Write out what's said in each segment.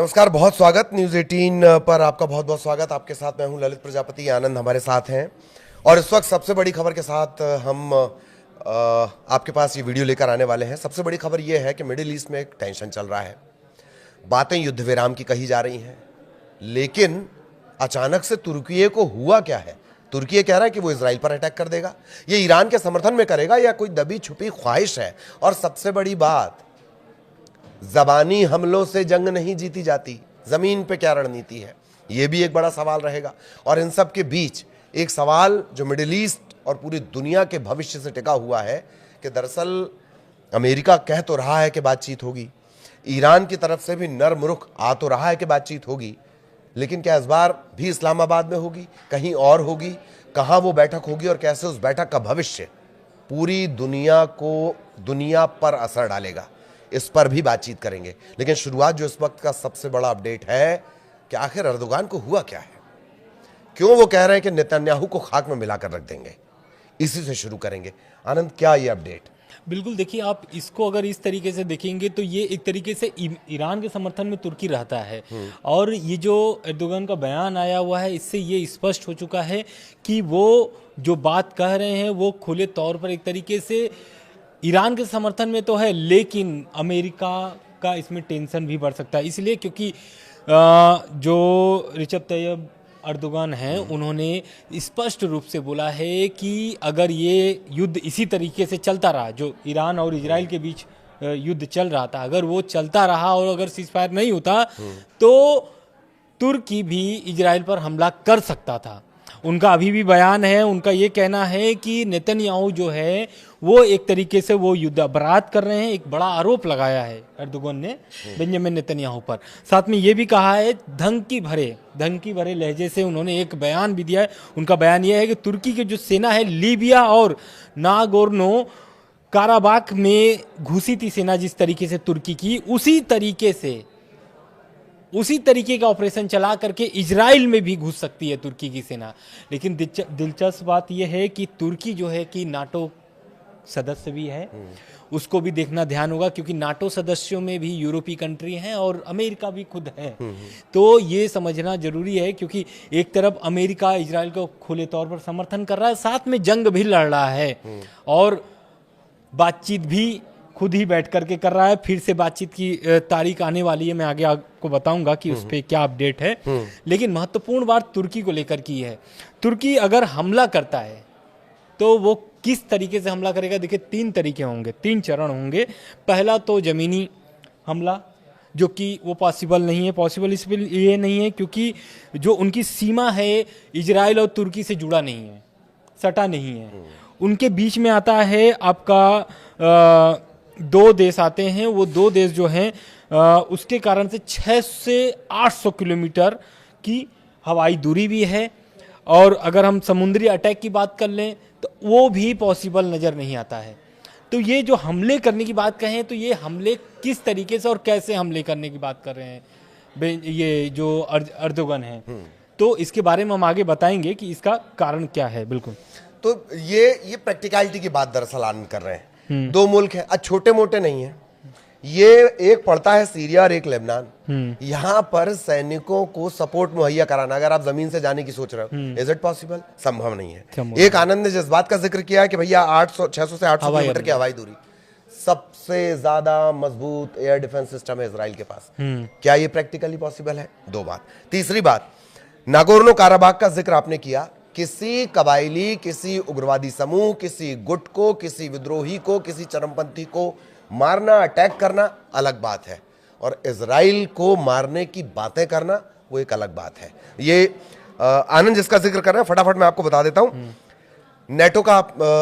नमस्कार, बहुत स्वागत न्यूज़ 18 पर आपका बहुत बहुत स्वागत। आपके साथ मैं हूं ललित प्रजापति, आनंद हमारे साथ हैं और इस वक्त सबसे बड़ी खबर के साथ हम आपके पास ये वीडियो लेकर आने वाले हैं। सबसे बड़ी खबर ये है कि मिडिल ईस्ट में एक टेंशन चल रहा है, बातें युद्ध विराम की कही जा रही हैं, लेकिन अचानक से तुर्की को हुआ क्या है? तुर्की कह रहा है कि वो इजराइल पर अटैक कर देगा। ये ईरान के समर्थन में करेगा या कोई दबी छुपी ख्वाहिश है? और सबसे बड़ी बात, जबानी हमलों से जंग नहीं जीती जाती, जमीन पे क्या रणनीति है, यह भी एक बड़ा सवाल रहेगा। और इन सब के बीच एक सवाल जो मिडिल ईस्ट और पूरी दुनिया के भविष्य से टिका हुआ है कि दरअसल अमेरिका कह तो रहा है कि बातचीत होगी, ईरान की तरफ से भी नर्म रुख आ तो रहा है कि बातचीत होगी, लेकिन क्या इस बार भी इस्लामाबाद में होगी, कहीं और होगी, कहां वो बैठक होगी और कैसे उस बैठक का भविष्य पूरी दुनिया पर असर डालेगा, इस पर भी बातचीत करेंगे। लेकिन शुरुआत जो इस वक्त का सबसे बड़ा अपडेट है कि आखिर अर्दोगान को हुआ क्या है, क्यों वो कह रहे हैं कि नेतन्याहू को खाक में मिलाकर रख देंगे, इसी से शुरू करेंगे। आनंद, क्या ये अपडेट? बिल्कुल, देखिए, आप इसको अगर इस तरीके से देखेंगे तो ये एक तरीके से ईरान के समर्थन में तुर्की रहता है। और ये जो एर्दोगन का बयान आया हुआ है, इससे ये स्पष्ट हो चुका है कि वो जो बात कह रहे हैं वो खुले तौर पर एक तरीके से ईरान के समर्थन में तो है, लेकिन अमेरिका का इसमें टेंशन भी बढ़ सकता है। इसलिए क्योंकि जो रिसेप तैयब अर्दोगान हैं, उन्होंने स्पष्ट रूप से बोला है कि अगर ये युद्ध इसी तरीके से चलता रहा, जो ईरान और इजराइल के बीच युद्ध चल रहा था, अगर वो चलता रहा और अगर सीज़फायर नहीं होता तो तुर्की भी इजराइल पर हमला कर सकता था। उनका अभी भी बयान है, उनका ये कहना है कि नेतन्याहू जो है वो एक तरीके से वो युद्ध अपराध कर रहे हैं। एक बड़ा आरोप लगाया है एर्दोगन ने बेंजामिन नेतन्याहू पर। साथ में ये भी कहा है, धमकी भरे लहजे से उन्होंने एक बयान भी दिया है। उनका बयान ये है कि तुर्की की जो सेना है, लीबिया और नागोर्नो काराबाख में घुसी थी सेना जिस तरीके से तुर्की की, उसी तरीके का ऑपरेशन चला करके इजराइल में भी घुस सकती है तुर्की की सेना। लेकिन दिलचस्प बात यह है कि तुर्की जो है कि नाटो सदस्य भी है, उसको भी देखना ध्यान होगा, क्योंकि नाटो सदस्यों में भी यूरोपीय कंट्री हैं और अमेरिका भी खुद है। तो ये समझना जरूरी है, क्योंकि एक तरफ अमेरिका इजराइल को खुले तौर पर समर्थन कर रहा है, साथ में जंग भी लड़ रहा है और बातचीत भी खुद ही बैठ करके कर रहा है। फिर से बातचीत की तारीख आने वाली है, मैं आगे आपको बताऊंगा कि उस पर क्या अपडेट है। लेकिन महत्वपूर्ण बात तुर्की को लेकर की है। तुर्की अगर हमला करता है तो वो किस तरीके से हमला करेगा? देखिए, 3 तरीके होंगे, 3 चरण होंगे। पहला तो जमीनी हमला, जो कि वो पॉसिबल इसलिए नहीं है क्योंकि जो उनकी सीमा है इजराइल और तुर्की से जुड़ा नहीं है, सटा नहीं है। उनके बीच में आता है आपका 2 देश आते हैं। वो 2 देश जो हैं उसके कारण से 600 से 800 किलोमीटर की हवाई दूरी भी है। और अगर हम समुद्री अटैक की बात कर लें तो वो भी पॉसिबल नज़र नहीं आता है। तो ये जो हमले करने की बात कहें तो ये हमले किस तरीके से और कैसे हमले करने की बात कर रहे हैं ये जो अर्दोगन है, तो इसके बारे में हम आगे बताएंगे कि इसका कारण क्या है। बिल्कुल, तो ये प्रैक्टिकलिटी की बात दरअसल आनंद कर रहे हैं। 2 मुल्क हैं, छोटे मोटे नहीं है, ये एक पड़ता है सीरिया और एक लेबनान। यहां पर सैनिकों को सपोर्ट मुहैया कराना, अगर आप जमीन से जाने की सोच रहे हो, इज इट पॉसिबल? संभव नहीं है। एक आनंद ने जिस बात का जिक्र किया है कि भैया 600 से 800 किलोमीटर की हवाई दूरी, सबसे ज्यादा मजबूत एयर डिफेंस सिस्टम है इजराइल के पास। क्या ये प्रैक्टिकली पॉसिबल है? 2 बात। तीसरी बात, नागोर्नो काराबाख का जिक्र आपने किया। किसी कबायली, किसी उग्रवादी समूह, किसी गुट को, किसी विद्रोही को, किसी चरमपंथी को मारना, अटैक करना अलग बात है, और इजराइल को मारने की बातें करना वो एक अलग बात है। ये आनंद जिसका जिक्र कर रहे हैं, फटाफट मैं आपको बता देता हूं। नेटो का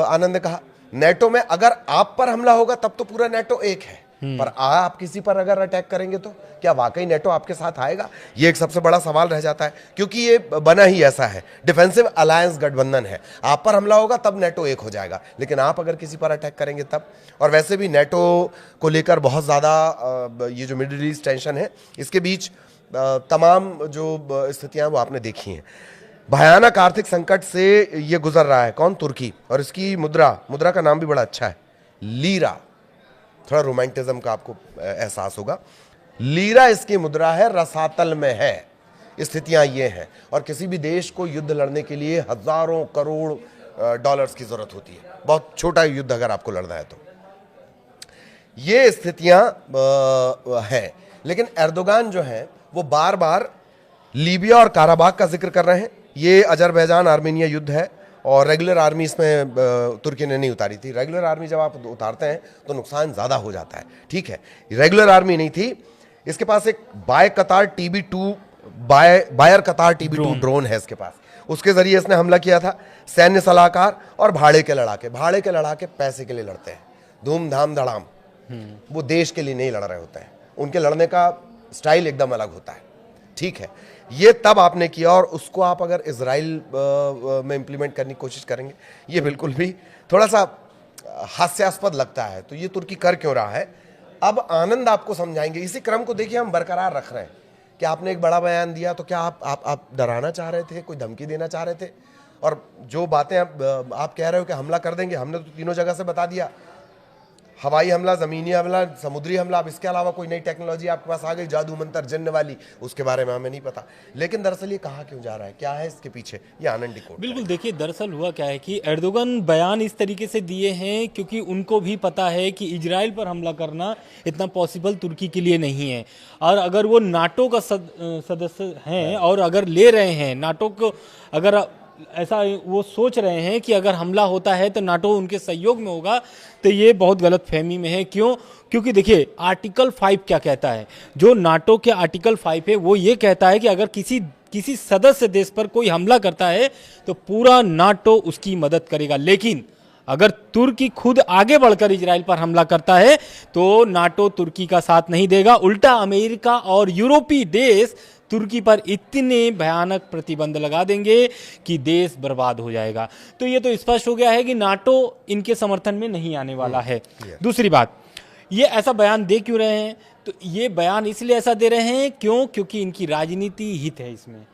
आनंद ने कहा, नेटो में अगर आप पर हमला होगा तब तो पूरा नेटो एक है, पर आप किसी पर अगर अटैक करेंगे तो क्या वाकई नेटो आपके साथ आएगा? ये एक सबसे बड़ा सवाल रह जाता है, क्योंकि ये बना ही ऐसा है, डिफेंसिव अलायंस गठबंधन है। आप पर हमला होगा तब नेटो एक हो जाएगा, लेकिन आप अगर किसी पर अटैक करेंगे तब। और वैसे भी नेटो को लेकर बहुत ज़्यादा ये जो मिडिल ईस्ट टेंशन है, इसके बीच तमाम जो स्थितियाँ वो आपने देखी हैं। भयानक आर्थिक संकट से ये गुजर रहा है कौन? तुर्की। और इसकी मुद्रा का नाम भी बड़ा अच्छा है, लीरा। थोड़ा रोमांटिज्म का आपको एहसास होगा। लीरा इसकी मुद्रा है, रसातल में है। स्थितियां ये हैं, और किसी भी देश को युद्ध लड़ने के लिए हजारों करोड़ डॉलर्स की जरूरत होती है, बहुत छोटा युद्ध अगर आपको लड़ना है तो। ये स्थितियां हैं। लेकिन एर्दोगान जो है वो बार बार लीबिया और काराबाग का जिक्र कर रहे हैं। ये अजरबैजान आर्मेनिया युद्ध है, और रेगुलर आर्मी इसमें तुर्की ने नहीं उतारी थी। रेगुलर आर्मी जब आप उतारते हैं तो नुकसान ज़्यादा हो जाता है, ठीक है। रेगुलर आर्मी नहीं थी, इसके पास एक बायर कतार TB2 ड्रोन है इसके पास, उसके जरिए इसने हमला किया था। सैन्य सलाहकार और भाड़े के लड़ाके पैसे के लिए लड़ते हैं, धूमधाम धड़ाम। वो देश के लिए नहीं लड़ रहे होते हैं, उनके लड़ने का स्टाइल एकदम अलग होता है, ठीक है। ये तब आपने किया, और उसको आप अगर इजराइल में इंप्लीमेंट करने की कोशिश करेंगे, ये बिल्कुल भी थोड़ा सा हास्यास्पद लगता है। तो ये तुर्की कर क्यों रहा है, अब आनंद आपको समझाएंगे। इसी क्रम को देखिए हम बरकरार रख रहे हैं कि आपने एक बड़ा बयान दिया, तो क्या आप डराना चाह रहे थे, कोई धमकी देना चाह रहे थे? और जो बातें आप कह रहे हो कि हमला कर देंगे, हमने तो तीनों जगह से बता दिया, हवाई हमला, जमीनी हमला, समुद्री हमला। अब इसके अलावा कोई नई टेक्नोलॉजी आपके पास आ गई, जादू मंतर जन्न वाली, उसके बारे में हमें नहीं पता। लेकिन दरअसल ये कहा क्यों जा रहा है, क्या है इसके पीछे, ये आनंद डिकोड। बिल्कुल, देखिए दरअसल हुआ क्या है कि एर्दोगन बयान इस तरीके से दिए हैं क्योंकि उनको भी पता है कि इजराइल पर हमला करना इतना पॉसिबल तुर्की के लिए नहीं है। और अगर वो नाटो का सदस्य हैं और अगर ले रहे हैं नाटो को, अगर ऐसा वो सोच रहे हैं कि अगर हमला होता है तो नाटो उनके सहयोग में होगा, तो ये बहुत गलत फहमी में है। क्यों? क्योंकि देखिए आर्टिकल 5 क्या कहता है, जो नाटो के आर्टिकल 5 है वो ये कहता है कि अगर किसी सदस्य देश पर कोई हमला करता है तो पूरा नाटो उसकी मदद करेगा। लेकिन अगर तुर्की खुद आगे बढ़कर इजराइल पर हमला करता है तो नाटो तुर्की का साथ नहीं देगा, उल्टा अमेरिका और यूरोपीय देश तुर्की पर इतने भयानक प्रतिबंध लगा देंगे कि देश बर्बाद हो जाएगा। तो ये तो स्पष्ट हो गया है कि नाटो इनके समर्थन में नहीं आने वाला है। दूसरी बात, ये ऐसा बयान दे क्यों रहे हैं, तो ये बयान इसलिए ऐसा दे रहे हैं क्योंकि इनकी राजनीति हित है, इसमें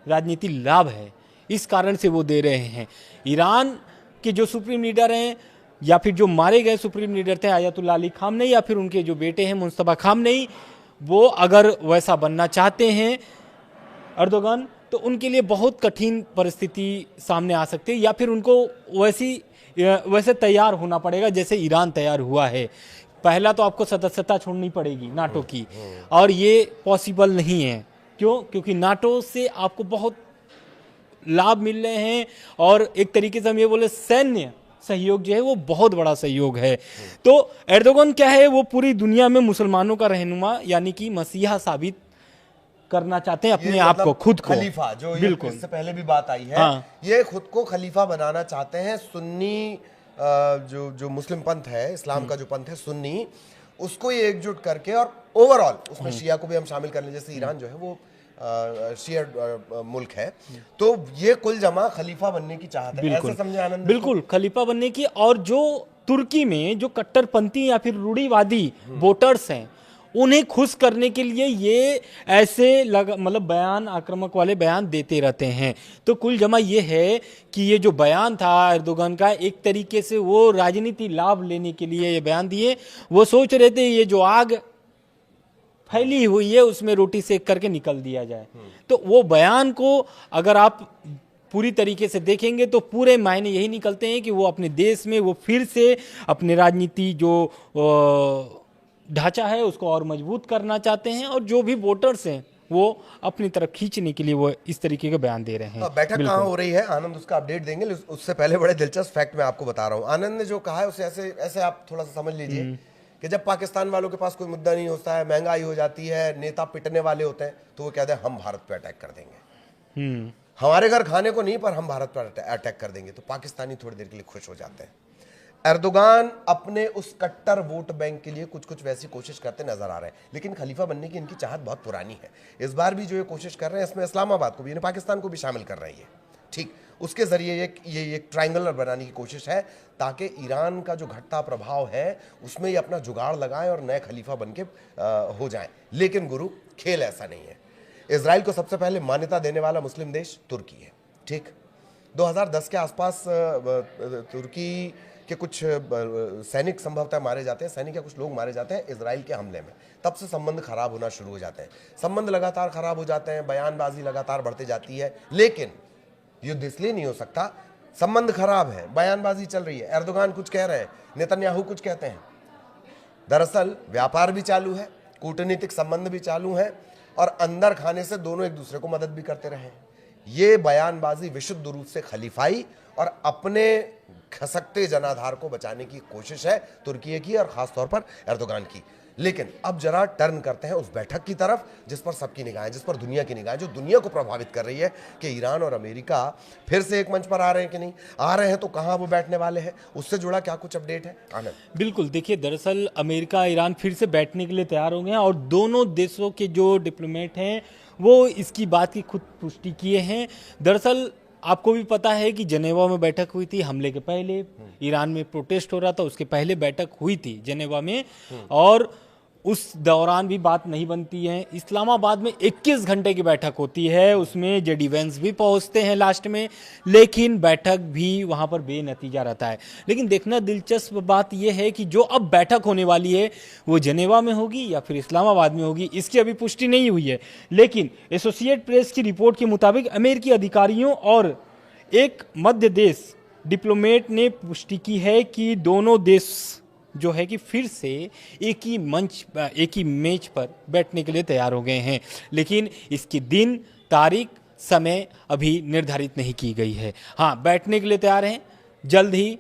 राजनीति लाभ है, इस कारण से वो दे रहे हैं। ईरान के जो सुप्रीम लीडर हैं, या फिर जो मारे गए सुप्रीम लीडर थे आयतुल्लाह अली खामनेई, या फिर उनके जो बेटे हैं मुस्तफा खामनेई, वो अगर वैसा बनना चाहते हैं एर्दोगन, तो उनके लिए बहुत कठिन परिस्थिति सामने आ सकती है, या फिर उनको वैसे तैयार होना पड़ेगा जैसे ईरान तैयार हुआ है। पहला तो आपको सदस्यता छोड़नी पड़ेगी नाटो की, और ये पॉसिबल नहीं है। क्यों? क्योंकि नाटो से आपको बहुत लाभ मिल रहे हैं, और एक तरीके से हम ये बोले सैन्य सहयोग जो है वो बहुत बड़ा सहयोग है। तो एर्दोगन क्या है, वो पूरी दुनिया में मुसलमानों का रहनुमा यानी कि मसीहा साबित करना चाहते हैं अपने आप को, खुद को खलीफा, जो बिल्कुल इससे पहले भी बात आई है। हाँ। ये खुद को खलीफा बनाना चाहते हैं। सुन्नी जो मुस्लिम पंथ है, इस्लाम का जो पंथ है सुन्नी, उसको ये एकजुट करके, और ओवरऑल उसमें शिया को भी हम शामिल कर लें, जैसे ईरान जो है वो शिया मुल्क है, तो ये कुल जमा खलीफा बनने की चाहत है, ऐसे समझे आनंद? बिल्कुल खलीफा बनने की। और जो तुर्की में जो कट्टरपंथी या फिर रूढ़िवादी वोटर्स हैं, उन्हें खुश करने के लिए ये ऐसे मतलब बयान, आक्रामक वाले बयान देते रहते हैं। तो कुल जमा ये है कि ये जो बयान था एर्दोगन का, एक तरीके से वो राजनीति लाभ लेने के लिए ये बयान दिए। वो सोच रहे थे ये जो आग फैली हुई है उसमें रोटी सेक करके निकल दिया जाए। तो वो बयान को अगर आप पूरी तरीके से देखेंगे तो पूरे मायने यही निकलते हैं कि वो अपने देश में वो फिर से अपने राजनीति जो ढांचा है उसको और मजबूत करना चाहते हैं, और जो भी वोटर्स हैं वो अपनी तरफ खींचने के लिए वो इस तरीके का बयान दे रहे हैं। बैठक कहाँ हो रही है, आनंद उसका अपडेट देंगे। उससे पहले बड़े दिलचस्प फैक्ट मैं आपको बता रहा हूँ। आनंद ने जो कहा है उसे ऐसे आप थोड़ा सा समझ लीजिए कि जब पाकिस्तान वालों के पास कोई मुद्दा नहीं होता है, महंगाई हो जाती है, नेता पिटने वाले होते हैं, तो वो कहते हैं हम भारत पे अटैक कर देंगे, हमारे घर खाने को नहीं पर हम भारत पर अटैक कर देंगे। तो पाकिस्तानी थोड़ी देर के लिए खुश हो जाते हैं। एर्दोगान अपने उस कट्टर वोट बैंक के लिए कुछ वैसी कोशिश करते नजर आ रहे हैं, लेकिन खलीफा बनने की इनकी चाहत बहुत पुरानी है। इस बार भी जो ये कोशिश कर रहे हैं, इसमें इस्लामाबाद को भी, यानी पाकिस्तान को भी शामिल कर रही है, ठीक। उसके जरिए ये एक ट्रायंगुलर बनाने की कोशिश है, ताकि ईरान का जो घटता प्रभाव है उसमें ये अपना जुगाड़ लगाएं और नए खलीफा बन के हो जाएं। लेकिन गुरु, खेल ऐसा नहीं है। इजराइल को सबसे पहले मान्यता देने वाला मुस्लिम देश तुर्की है, ठीक। 2010 के आसपास तुर्की कि कुछ सैनिक संभवतः मारे जाते हैं, सैनिक या कुछ लोग मारे जाते हैं इजराइल के हमले में। तब से संबंध खराब होना शुरू हो जाते हैं, संबंध लगातार खराब हो जाते हैं, बयानबाजी लगातार बढ़ती जाती है। लेकिन युद्ध इसलिए नहीं हो सकता, संबंध खराब है, बयानबाजी चल रही है, एर्दोगान कुछ कह रहे हैं, नेतन्याहू कुछ कहते हैं। दरअसल व्यापार भी चालू है, कूटनीतिक संबंध भी चालू है, और अंदर खाने से दोनों एक दूसरे को मदद भी करते रहे। ये बयानबाजी विशुद्ध रूप से खलीफाई और अपने खसकते जनाधार को बचाने की कोशिश है तुर्की की और खासतौर पर एर्दोगान की। लेकिन अब जरा टर्न करते हैं उस बैठक की तरफ जिस पर सबकी निगाहें, जिस पर दुनिया की निगाहें, जो दुनिया को प्रभावित कर रही है कि ईरान और अमेरिका फिर से एक मंच पर आ रहे हैं कि नहीं आ रहे हैं, तो कहां वो बैठने वाले हैं, उससे जुड़ा क्या कुछ अपडेट है आनंद? बिल्कुल, देखिए दरअसल अमेरिका ईरान फिर से बैठने के लिए तैयार हो गए हैं और दोनों देशों के जो डिप्लोमेट हैं वो इसकी बात की खुद पुष्टि किए हैं। दरअसल आपको भी पता है कि जनेवा में बैठक हुई थी हमले के पहले, ईरान में प्रोटेस्ट हो रहा था, उसके पहले बैठक हुई थी जनेवा में, और उस दौरान भी बात नहीं बनती है। इस्लामाबाद में 21 घंटे की बैठक होती है, उसमें जेडी वेंस भी पहुंचते हैं लास्ट में, लेकिन बैठक भी वहां पर बेनतीजा रहता है। लेकिन देखना दिलचस्प बात यह है कि जो अब बैठक होने वाली है वो जनेवा में होगी या फिर इस्लामाबाद में होगी, इसकी अभी पुष्टि नहीं हुई है। लेकिन एसोसिएट प्रेस की रिपोर्ट के मुताबिक अमेरिकी अधिकारियों और एक मध्य देश डिप्लोमेट ने पुष्टि की है कि दोनों देश जो है कि फिर से एक ही मंच, एक ही मेज पर बैठने के लिए तैयार हो गए हैं। लेकिन इसकी दिन, तारीख, समय अभी निर्धारित नहीं की गई है। हाँ, बैठने के लिए तैयार हैं, जल्द ही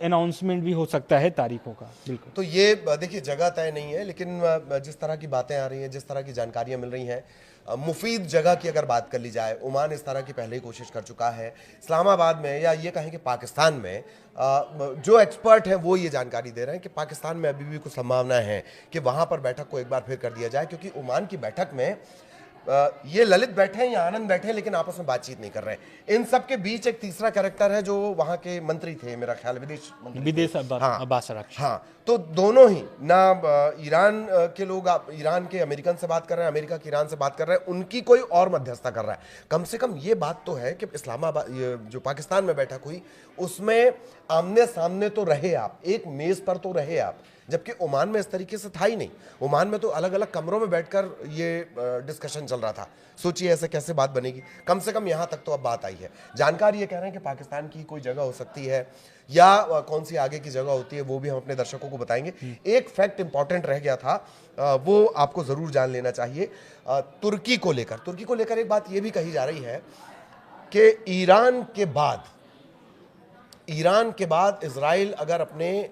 अनाउंसमेंट भी हो सकता है तारीखों का। बिल्कुल, तो ये देखिए जगह तय नहीं है, लेकिन जिस तरह की बातें आ रही हैं, जिस तरह की जानकारियां मिल रही हैं, मुफीद जगह की अगर बात कर ली जाए, ओमान इस तरह की पहले ही कोशिश कर चुका है। इस्लामाबाद में या ये कहें कि पाकिस्तान में जो एक्सपर्ट हैं वो ये जानकारी दे रहे हैं कि पाकिस्तान में अभी भी कुछ संभावना है कि वहां पर बैठक को एक बार फिर कर दिया जाए, क्योंकि ओमान की बैठक में ये ललित बैठे हैं या आनंद बैठे हैं लेकिन आपस में बातचीत नहीं कर रहे हैं। इन सब के बीच एक तीसरा कैरेक्टर है जो वहां के मंत्री थे, मेरा ख्याल विदेश मंत्री, अब्बास अराक्ची। हाँ, तो दोनों ही ना ईरान के लोग ईरान के अमेरिकन से बात कर रहे हैं, अमेरिका के ईरान से बात कर रहे हैं, उनकी कोई और मध्यस्थता कर रहा है। कम से कम ये बात तो है कि इस्लामाबाद जो पाकिस्तान में बैठक हुई उसमें आमने सामने तो रहे आप, एक मेज पर तो रहे आप, जबकि ओमान में इस तरीके से था ही नहीं। ओमान में तो अलग अलग कमरों में बैठकर ये डिस्कशन चल रहा था। सोचिए ऐसे कैसे बात बनेगी। कम से कम यहां तक तो अब बात आई है। जानकार ये कह रहे हैं कि पाकिस्तान की कोई जगह हो सकती है या कौन सी आगे की जगह होती है वो भी हम अपने दर्शकों को बताएंगे। एक फैक्ट इंपॉर्टेंट रह गया था, वो आपको जरूर जान लेना चाहिए। तुर्की को लेकर एक बात ये भी कही जा रही है कि ईरान के बाद इजराइल अगर अपने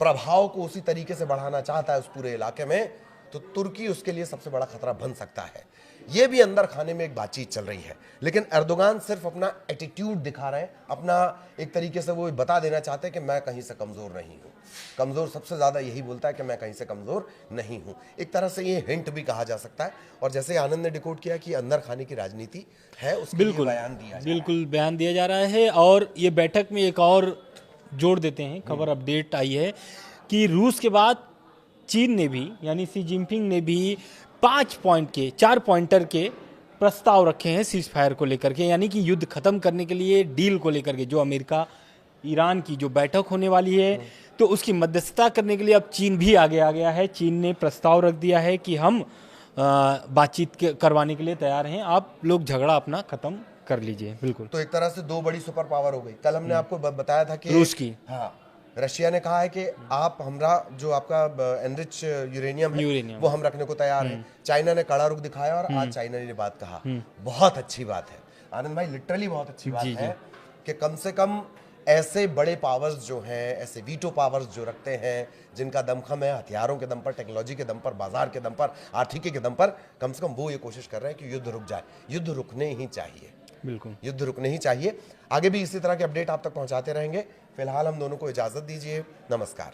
प्रभाव को उसी तरीके से बढ़ाना चाहता है उस पूरे इलाके में, तो तुर्की उसके लिए सबसे बड़ा खतरा बन सकता है। यह भी अंदर खाने में एक बातचीत चल रही है। लेकिन एर्दोगान सिर्फ अपना एटीट्यूड दिखा रहे हैं, अपना एक तरीके से वो बता देना चाहते हैं कि मैं कहीं से कमजोर नहीं हूं। कमजोर सबसे ज्यादा यही बोलता है कि मैं कहीं से कमजोर नहीं हूं। एक तरह से ये हिंट भी कहा जा सकता है। और जैसे आनंद ने डिकोड किया कि अंदर खाने की राजनीति है, उसके लिए बयान दिया जा रहा है। और ये बैठक में एक और जोड़ देते हैं, खबर अपडेट आई है कि रूस के बाद चीन ने भी, यानी शी जिनपिंग ने भी 4 पॉइंटर के प्रस्ताव रखे हैं सीज फायर को लेकर के, यानी कि युद्ध खत्म करने के लिए डील को लेकर के। जो अमेरिका ईरान की जो बैठक होने वाली है तो उसकी मध्यस्थता करने के लिए अब चीन भी आगे आ गया है। चीन ने प्रस्ताव रख दिया है कि हम बातचीत करवाने के लिए तैयार हैं, आप लोग झगड़ा अपना खत्म कर लीजिए। बिल्कुल, तो एक तरह से दो बड़ी सुपर पावर हो गई। कल हमने आपको बताया था कि रूस की, हाँ, रशिया ने कहा है कि आप हमरा जो आपका एनरिच यूरेनियम है वो हम रखने को तैयार हैं। चाइना ने कड़ा रुख दिखाया और आज चाइना ने बात कहा। बहुत अच्छी बात है आनंद भाई, लिटरली बहुत अच्छी बात है कि कम से कम ऐसे बड़े पावर्स जो हैं, ऐसे वीटो पावर्स जो रखते हैं, जिनका दमखम है हथियारों के दम पर, टेक्नोलॉजी के दम पर, बाजार के दम पर, आर्थिकी के दम पर, कम से कम वो ये कोशिश कर रहे हैं कि युद्ध रुक जाए। युद्ध रुकने ही चाहिए, बिल्कुल युद्ध रुकने ही चाहिए। आगे भी इसी तरह के अपडेट आप तक पहुंचाते रहेंगे। फिलहाल हम दोनों को इजाजत दीजिए। नमस्कार।